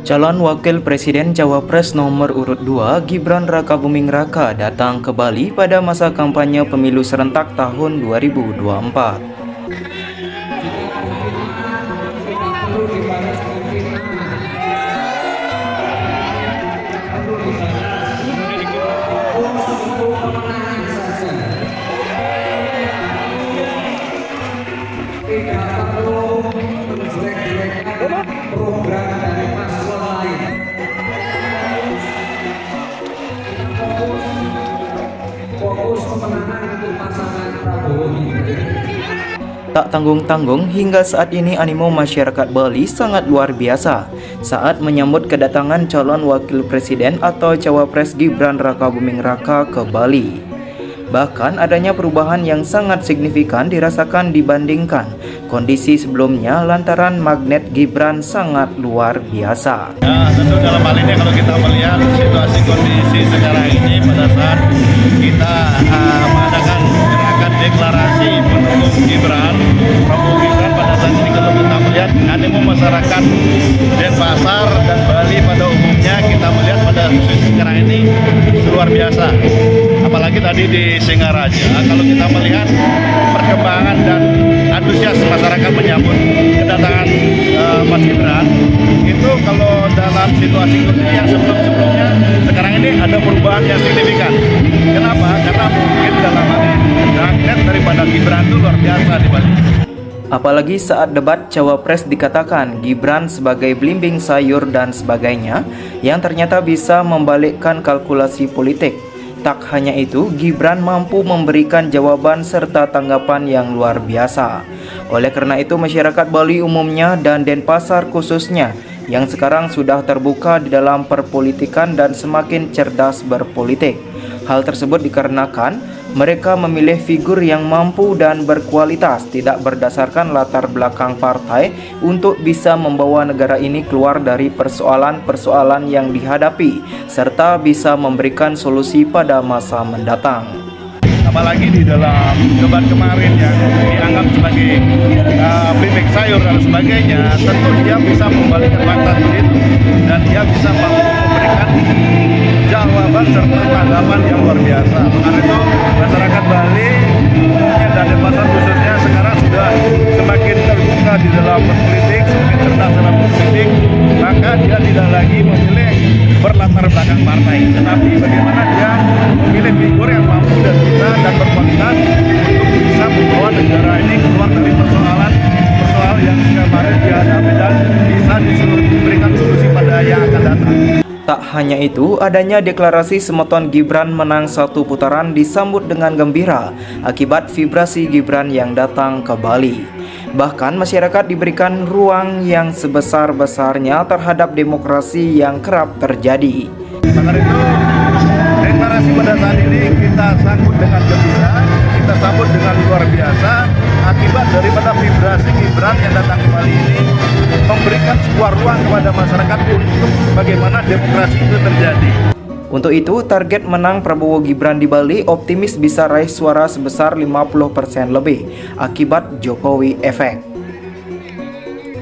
Calon Wakil Presiden Cawapres nomor urut 2 Gibran Rakabuming Raka datang ke Bali pada masa kampanye pemilu serentak tahun 2024. Program dari paslon lain. Fokus pemenangan untuk pasangan Prabowo Gibran. Tak tanggung-tanggung, hingga saat ini animo masyarakat Bali sangat luar biasa saat menyambut kedatangan calon wakil presiden atau cawapres Gibran Rakabuming Raka ke Bali. Bahkan adanya perubahan yang sangat signifikan dirasakan dibandingkan kondisi sebelumnya lantaran magnet Gibran sangat luar biasa. Ya, tentu dalam hal ini kalau kita melihat situasi kondisi sekarang ini pada saat kita mengadakan gerakan deklarasi mendukung Gibran, Prabowo Gibran, pada saat ini kalau kita melihat animo masyarakat Denpasar dan Bali pada umumnya, kita melihat pada khusus sekarang ini luar biasa. Apalagi tadi di Singaraja, kalau kita melihat perkembangan dan antusias masyarakat menyambut kedatangan Mas Gibran, itu kalau dalam situasi kondisi yang sebelum-sebelumnya, sekarang ini ada perubahan yang signifikan. Kenapa? Karena mungkin dalam hal ini magnet daripada Gibran itu luar biasa di Bali. Apalagi saat debat cawapres dikatakan Gibran sebagai belimbing sayur dan sebagainya yang ternyata bisa membalikkan kalkulasi politik. Tak hanya itu, Gibran mampu memberikan jawaban serta tanggapan yang luar biasa. Oleh karena itu, masyarakat Bali umumnya dan Denpasar khususnya yang sekarang sudah terbuka di dalam perpolitikan dan semakin cerdas berpolitik. Hal tersebut dikarenakan mereka memilih figur yang mampu dan berkualitas, tidak berdasarkan latar belakang partai, untuk bisa membawa negara ini keluar dari persoalan-persoalan yang dihadapi, serta bisa memberikan solusi pada masa mendatang. Apalagi di dalam debat kemarin yang dianggap sebagai bebek sayur dan sebagainya, tentu dia bisa membalikkan fakta itu dan dia bisa memberikan jawaban serta tanggapan yang luar biasa. Karena itu masyarakat Bali dan Denpasar khususnya sekarang sudah semakin terbuka di dalam berpolitik, semakin cerdas dalam berpolitik, maka dia tidak lagi memilih berlatar belakang partai, tetapi bagaimana dia memilih figur yang mampu dan bisa dan berkualitas untuk bisa membawa negara ini keluar dari persoalan yang kemarin dihadapi dan bisa diberikan solusi pada yang akan datang. Tak hanya itu, adanya deklarasi semeton Gibran menang satu putaran disambut dengan gembira akibat vibrasi Gibran yang datang ke Bali. Bahkan masyarakat diberikan ruang yang sebesar-besarnya terhadap demokrasi yang kerap terjadi. Maka itu, deklarasi pada saat ini kita sambut dengan gembira, kita sambut dengan luar biasa akibat daripada vibrasi Gibran yang datang ke Bali ini memberikan sebuah ruang kepada masyarakat untuk bagaimana demokrasi itu terjadi. Untuk itu, target menang Prabowo Gibran di Bali optimis bisa raih suara sebesar 50% lebih akibat Jokowi efek.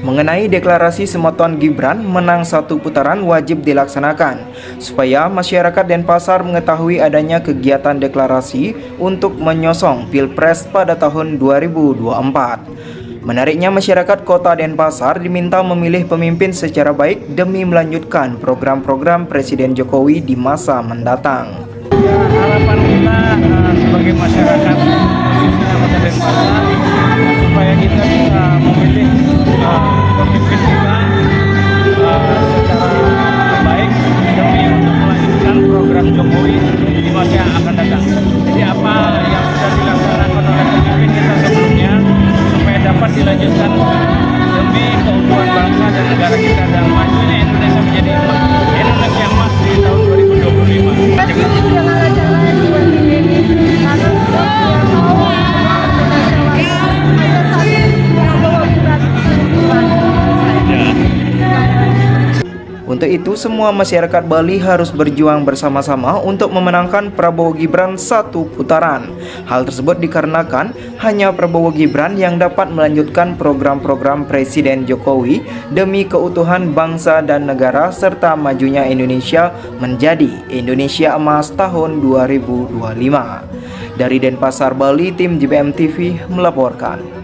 Mengenai deklarasi semeton Gibran menang satu putaran wajib dilaksanakan supaya masyarakat Denpasar mengetahui adanya kegiatan deklarasi untuk menyosong Pilpres pada tahun 2024. Menariknya, masyarakat kota Denpasar diminta memilih pemimpin secara baik demi melanjutkan program-program Presiden Jokowi di masa mendatang. Ya, harapan kita sebagai masyarakat khususnya kota Denpasar supaya kita bisa memilih pemimpin kita secara baik demi untuk melanjutkan program Jokowi di masa yang akan datang. Jadi apa yang sudah dilaksanakan oleh pemimpin kita sebelumnya supaya dapat dilanjutkan demi keutuhan bangsa dan negara kita dan majunya Indonesia menjadi Indonesia emas di tahun 2025. Untuk itu, semua masyarakat Bali harus berjuang bersama-sama untuk memenangkan Prabowo Gibran satu putaran. Hal tersebut dikarenakan hanya Prabowo Gibran yang dapat melanjutkan program-program Presiden Jokowi demi keutuhan bangsa dan negara serta majunya Indonesia menjadi Indonesia Emas tahun 2025. Dari Denpasar, Bali, tim JBM TV melaporkan.